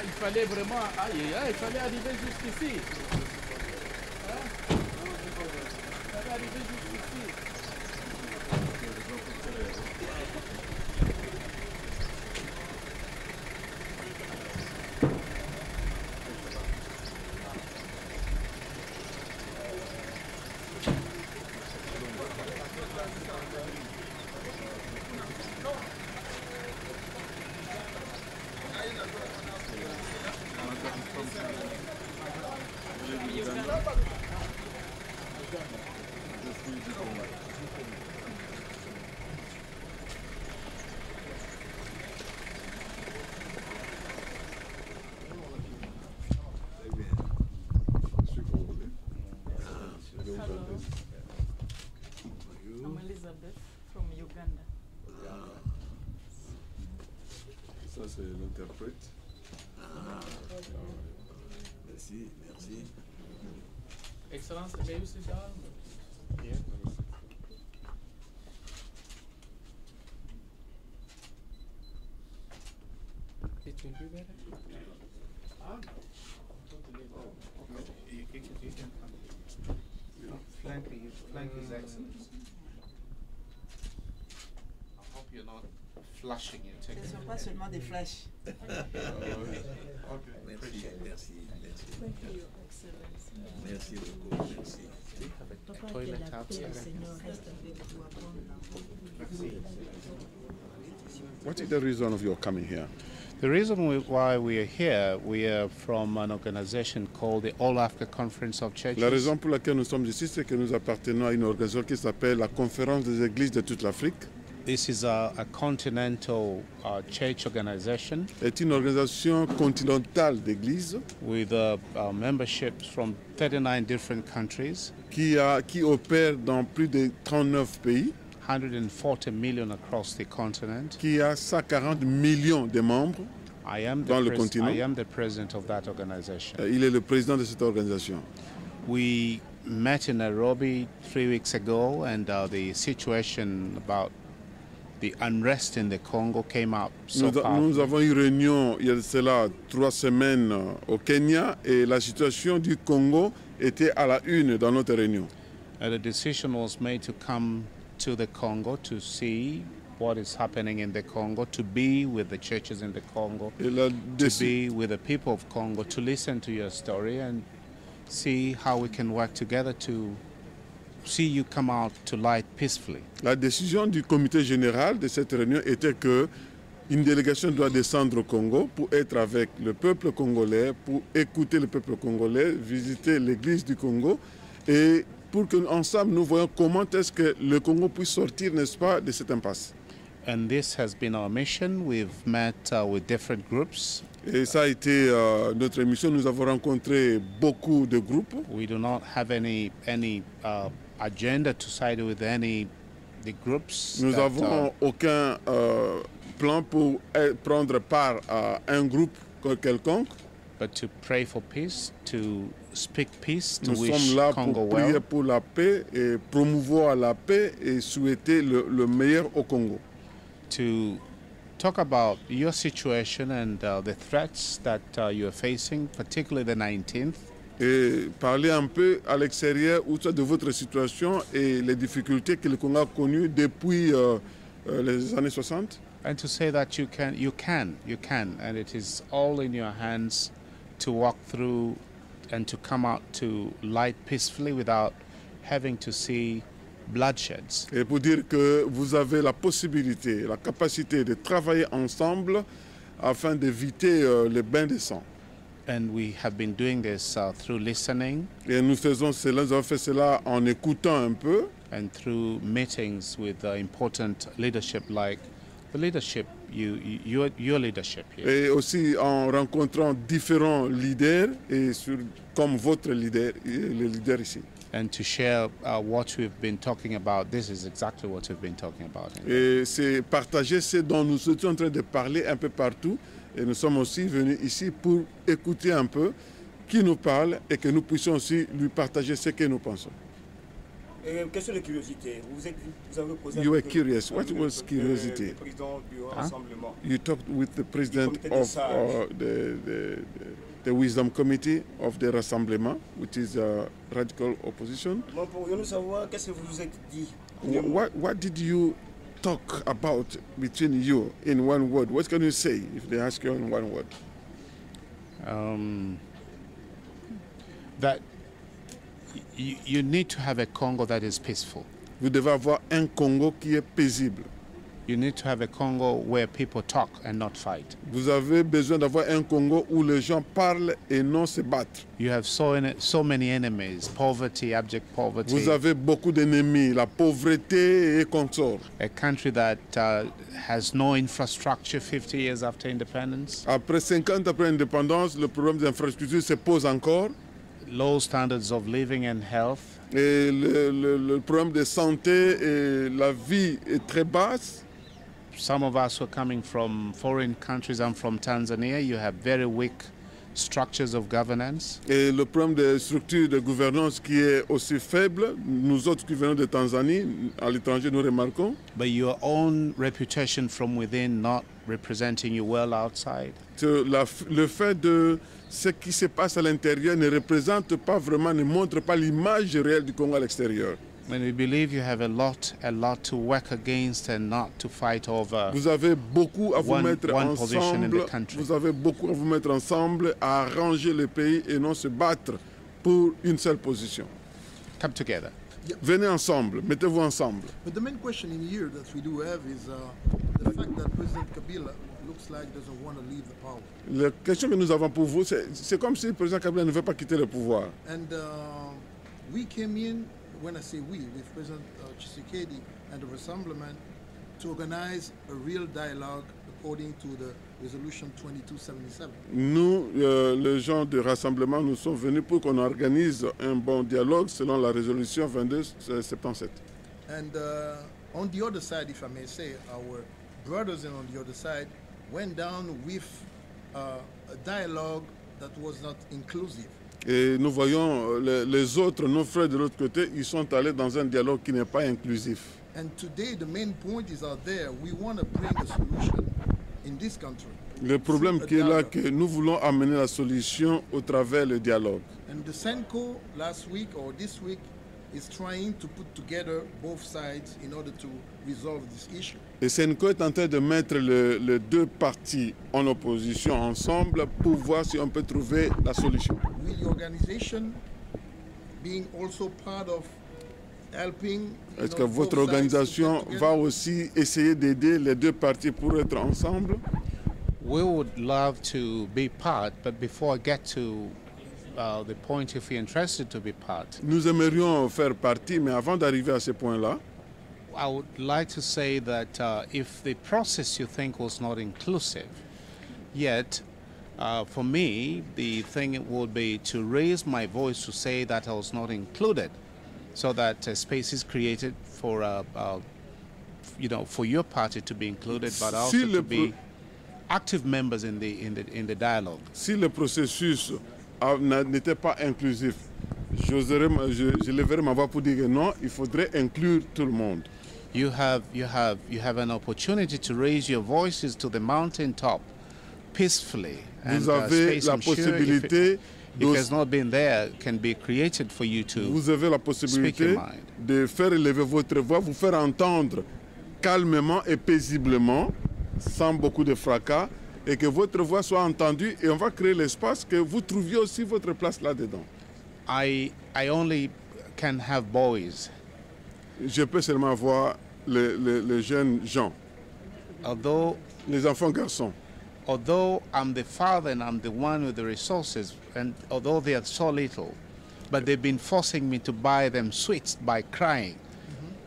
il fallait vraiment... il fallait arriver jusqu'ici. Hein? Il fallait arriver jusqu'ici. I'm Elizabeth from Uganda. Ça, c'est l'interprète. Merci, merci. Excellence, may you sit down? Yeah. It will be better. You can come. Flank His Excellency. I hope you're not flashing your Ce ne ticket. sont pas seulement des flashs. Merci, merci, merci. Thank you, Your Excellency. Merci beaucoup, merci. Papa, que la paix du Seigneur reste avec vous abondamment. What is the reason of your coming here? The reason why we are here, we are from an organization called the All Africa Conference of Churches. La raison pour laquelle nous sommes ici, c'est que nous appartenons à une organisation qui s'appelle la Conférence des Églises de toute l'Afrique. This is a continental church organization C'est une organisation continentale d'églises with memberships from 39 different countries, qui opère dans plus de 39 pays, 140 million across the continent. qui a 140 millions de membres. I am Dans le continent. I am the president of that organization. Il est le président de cette organisation. We met in Nairobi 3 weeks ago, and the situation about the unrest in the Congo came up so Nous powerfully. avons eu réunion il y a de cela 3 semaines au Kenya et la situation du Congo était à la une dans notre réunion. The decision was made to come to the Congo to see what is happening in the Congo, to be with the churches in the Congo, Et la, to be with the people of Congo, to listen to your story and see how we can work together to see you come out to light peacefully. la décision du comité général de cette réunion était que une délégation doit descendre au Congo pour être avec le peuple congolais, pour écouter le peuple congolais, visiter l'église du Congo et pour que ensemble nous voyons comment est-ce que le Congo puisse sortir, n'est-ce pas, de cette impasse. And this has been our mission. We've met with different groups. Et ça a été notre mission. Nous avons rencontré beaucoup de groupes. We do not have any agenda to side with any the groups. Nous that, n'avons aucun plan pour prendre part à un groupe quelconque. but to pray for peace, to speak peace, to Nous wish sommes là Congo pour prier well, pour la paix et promouvoir la paix et souhaiter le meilleur au Congo. to talk about your situation and the threats that you're facing, particularly the 19th, Et parler un peu à l'extérieur de votre situation et les difficultés que le Congo a connues depuis les années 60. and to say that you can, and it is all in your hands to walk through and to come out to light peacefully without having to see bloodsheds. Et pour dire que vous avez la possibilité, la capacité de travailler ensemble afin d'éviter les bains de sang. And we have been doing this through listening Et nous faisons cela, nous avons fait cela en écoutant un peu and through meetings with important leadership like the leadership, your leadership here. et aussi en rencontrant différents leaders et comme votre leader, les leaders ici. And to share what we've been talking about. This is exactly what we've been talking about. Et c'est partager ce dont nous étions en train de parler un peu partout. Et nous sommes aussi venus ici pour écouter un peu qui nous parle et que nous puissions aussi lui partager ce que nous pensons. Question de curiosité. Vous avez posé You were avec curious. What was curiosity? Le président du Rassemblement. You talked with the president comité des of sages. the Wisdom Committee of the Rassemblement, which is a radical opposition. Bon, pourrions-nous savoir qu'est-ce que vous vous êtes dit? What did you talk about between you in one word? What can you say if they ask you in one word? That you need to have a Congo that is peaceful. Vous devez avoir un Congo qui est paisible. You need to have a Congo where people talk and not fight. Vous avez besoin d'avoir un Congo où les gens parlent et non se battent. You have so many enemies, poverty, abject poverty. Vous avez beaucoup d'ennemis, la pauvreté et consorts. A country that has no infrastructure 50 years after independence. Après 50 après l'indépendance, le problème d'infrastructure se pose encore. Low standards of living and health. Et le problème de santé et la vie est très basse. Some of us who are coming from foreign countries. I'm from Tanzania. You have very weak structures of governance. Et le problème de structure de gouvernance qui est aussi faible. Nous autres qui venons de Tanzanie, à l'étranger, nous remarquons. But your own reputation from within not representing you well outside. Le fait de ce qui se passe à l'intérieur ne représente pas vraiment, ne montre pas l'image réelle du Congo à l'extérieur. When we believe you have a lot to work against and not to fight over. Vous avez beaucoup à vous mettre position in the ensemble. country. Vous avez beaucoup à vous mettre ensemble, à arranger le pays et non se battre pour une seule position. Come together. Venez ensemble, mettez-vous ensemble. But the main question in here that we do have is the fact that President Kabila looks like doesn't want to leave the power. La question que nous avons pour vous, c'est comme si le président Kabila ne veut pas quitter le pouvoir. And we came in, when I say we, with President Tshisekedi and the Rassemblement, to organize a real dialogue according to the resolution 2277. Nous, les gens du rassemblement, nous sommes venus pour qu'on organise un bon dialogue selon la résolution 2277. And on the other side, if I may say, our brothers on the other side went down with a dialogue that was not inclusive. Et nous voyons les autres, nos frères de l'autre côté, ils sont allés dans un dialogue qui n'est pas inclusif. And today the main point is out there. We want to bring a solution in this country. Le problème qui est là, que nous voulons amener la solution au travers du dialogue. And the Senko last week or this week is trying to put together both sides in order to resolve this issue. Et Senko est en train de mettre les deux parties en opposition ensemble pour voir si on peut trouver la solution. Will the organization being also part of helping? Est-ce que votre organisation va aussi essayer d'aider les deux parties pour être ensemble? We would love to be part, but before I get to the point, if you're interested to be part, Nous aimerions faire partie, mais avant d'arriver à ce point-là, I would like to say that if the process you think was not inclusive, yet for me, the thing would be to raise my voice to say that I was not included, so that space is created for, for your party to be included, but also to be active members in the dialogue. si le processus n'était pas inclusif, je lèverais ma voix pour dire que non, il faudrait inclure tout le monde. You have an opportunity to raise your voices to the mountaintop peacefully. Vous avez la possibilité if it has not been there, can be created for you to Vous avez la possibilité de faire élever votre voix, vous faire entendre calmement et paisiblement, sans beaucoup de fracas, et que votre voix soit entendue, et on va créer l'espace que vous trouviez aussi votre place là-dedans. I only can have boys. Je peux seulement voir les jeunes gens, les enfants garçons. Although I'm the father and I'm the one with the resources, and although they are so little, but they've been forcing me to buy them sweets by crying.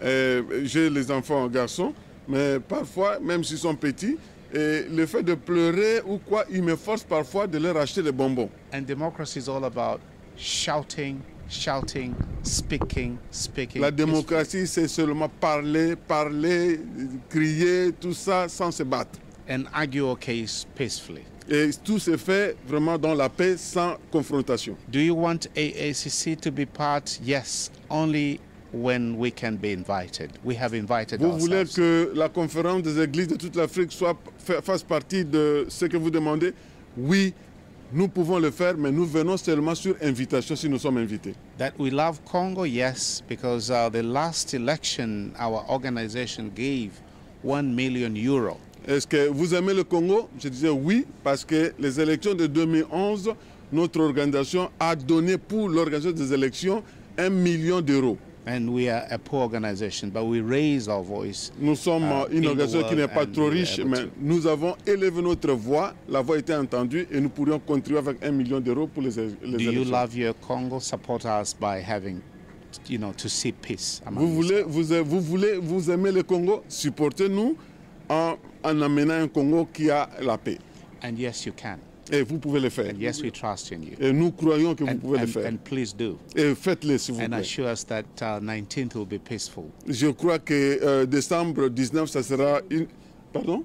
J'ai les enfants garçons, mais parfois, même s'ils sont petits, le fait de pleurer ou quoi, ils me forcent parfois de leur acheter des bonbons. And democracy is all about shouting, speaking. La démocratie, c'est seulement parler, crier, tout ça, sans se battre. And argue a case peacefully. Et tout se fait vraiment dans la paix, sans confrontation. Do you want AACC to be part? Yes, only when we can be invited. We have invited Vous voulez ourselves. que la conférence des églises de toute l'Afrique fasse partie de ce que vous demandez? Oui, nous pouvons le faire, mais nous venons seulement sur invitation si nous sommes invités. That we love Congo, yes, because the last election our organization gave 1 million euro. Est-ce que vous aimez le Congo? Je disais oui, parce que les élections de 2011, notre organisation a donné pour l'organisation des élections 1 million d'euros. And we are a poor organization, but we raise our voice. Nous sommes une in the organisation qui n'est world pas and trop we were riche, able mais to. nous avons élevé notre voix, la voix a été entendue et nous pourrions contribuer avec 1 million d'euros pour les Do élections. you love your Congo? Support us by having, to see peace among Vous aimez le Congo? Supportez-nous en amenant un Congo qui a la paix. And yes, you can. Et vous pouvez le faire. And yes, we trust in you. Et nous croyons que vous pouvez le faire. And please do. Et faites-le, s'il vous And plaît. assure us that 19th will be peaceful. Je crois que décembre 19, ça sera une... Pardon?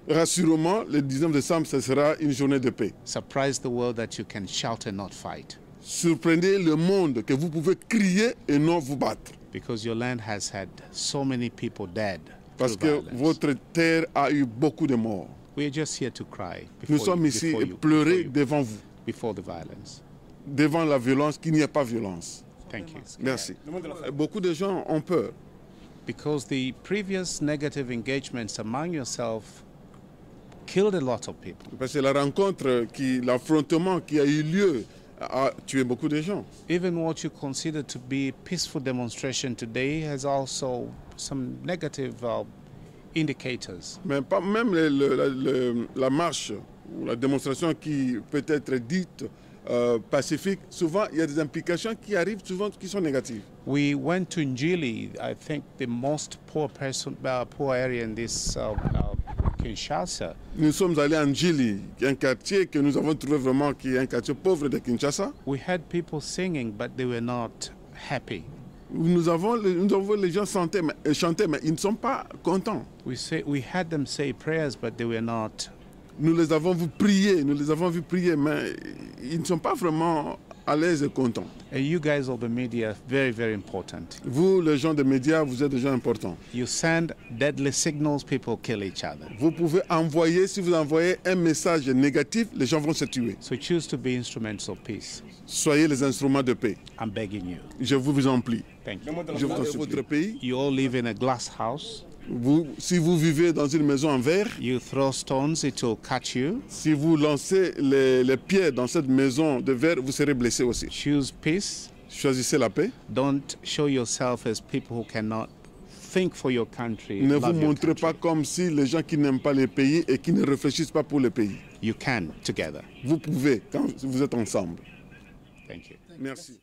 Rassurement, le 19 décembre, ça sera une journée de paix. Surprise the world that you can shout and not fight. Surprenez le monde que vous pouvez crier et non vous battre. Because your land has had so many people dead. Parce through que violence. votre terre a eu beaucoup de morts. We're just here to cry Nous sommes ici et pleurer devant vous, before the violence. devant la violence, qu'il n'y ait pas violence. Thank you. Merci. Beaucoup de gens ont peur. Because the previous negative engagements among yourself killed a lot of people. Parce que la rencontre, l'affrontement qui a eu lieu a tué beaucoup de gens. Even what you consider to be peaceful demonstration today has also some negative indicators. Mais pas même la marche ou la démonstration qui peut être dite pacifique, souvent il y a des implications qui arrivent souvent qui sont négatives. We went to Njili, I think the most poor area in this Kinshasa. Nous sommes allés à Njili, un quartier que nous avons trouvé vraiment qui est un quartier pauvre de Kinshasa. We had people singing, but they were not happy. Nous avons les gens chanter, mais ils ne sont pas contents. We had them say prayers, but they were not. Nous les avons vus prier, mais ils ne sont pas vraiment à l'aise et contents. And you guys of the media, very, very important. Vous, les gens des médias, vous êtes des gens importants. You send deadly signals, people kill each other. Vous pouvez envoyer, si vous envoyez un message négatif, les gens vont se tuer. So choose to be instruments of peace. Soyez les instruments de paix. I'm begging you. Je vous en prie. Thank you. Je vous en supplie. Votre pays, You all live in a glass house. si vous vivez dans une maison en verre, You throw stones, it will catch you. si vous lancez les pierres dans cette maison de verre, vous serez blessé aussi. Choose peace. Choisissez la paix. Don't show yourself as people who cannot think for your country. Ne vous love your montrez country. pas comme si les gens qui n'aiment pas les pays et qui ne réfléchissent pas pour le pays. You can together. Vous pouvez quand vous êtes ensemble. Thank you. Merci.